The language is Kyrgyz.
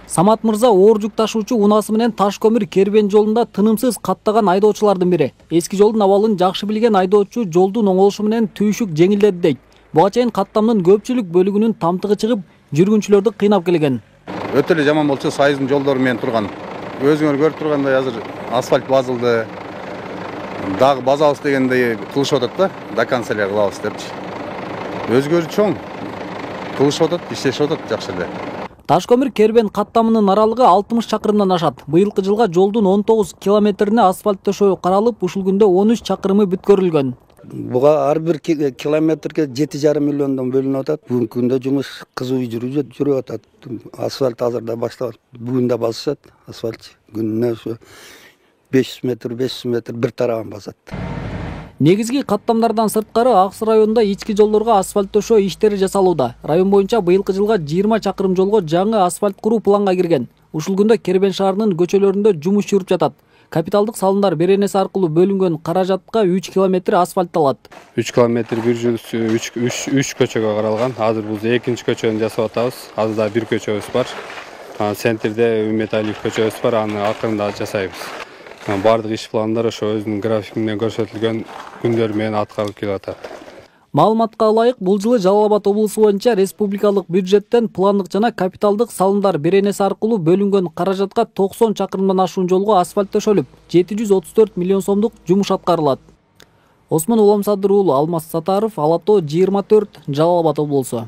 Самат мырза оор жүк ташуучу унаасы менен таш көмүр кербен жолунда тынымсыз каттаган айдоочулардын бири. Эски жолдун абалын жакшы билген айдоочу жолдун оңолушу менен түйшүк жеңилдеди дейт. Буга чейин каттамдын көпчүлүк бөлүгүнүн тамтыгы чыгып, жүргүнчүлөрдү кыйнап келген. Өтө эле жаман болчу, сайыздын жолдору менен турган. Өзүңөр көрүп тургандай азыр асфальт базылды. Дагы базабыз дегендей кылышып атат да, до конца эле кылабыз депчи. Өзгөрүү чоң. Кылышып атат, иштешип атат жакшы эле. Таш көмүр кербен каттамынын аралыгы 60 чакырымдан ашат. Быйылкы жылга жолдун 19 километрине асфальт төшөө каралып, ушул күндө 13 чакырымы бүткөрүлгөн. Буга ар бир километрге 7,5 миллиондон бөлүнүп атат. Бүгүнкү күндө жумуш кызуу жүрүп атат. Асфальт азырда башталат. Бүгүн да басышат асфальт. Күнүнө ошо 500 метр бир тарабын басат. Негизги каттамдардан сырткары Аксы районунда ички жолдорго асфальт төшөө иштери жасалууда. Район боюнча быйылкы жылга 20 чакырым жолго жаңы асфальт куруу планга кирген. Ушул күндө Кербен шаарынын көчөлөрүндө жумуш жүрүп жатат. Капиталдык салымдар беренеси аркылуу бөлүнгөн каражатка 3 километр асфальтталат. 3 километр 3 көчөгө каралган. Азыр бул экинчи көчөнү жасап атабыз. Азыр да бир көчөбүз бар. Центрде Үмүт Алиев көчөбүз бар, аны акырында жасайбыз. Бардык иш пландар ошо өзүнүн график менен көрсөтүлгөн күндөр менен аткарылып келип атат. Маалыматка ылайык, бул жылы Жалал Абад облусу боюнча республикалык бюджеттен пландык жана капиталдык салымдар беренеси аркылуу бөлүнгөн каражатка 90 чакырымдан ашуун жолго асфальт төшөлүп, 734 миллион сомдук жумуш аткарылат. Осмон Уламсадыр уулу, Алмаз Сатаров, Ала Тоо 24, Жалал Абад облусу.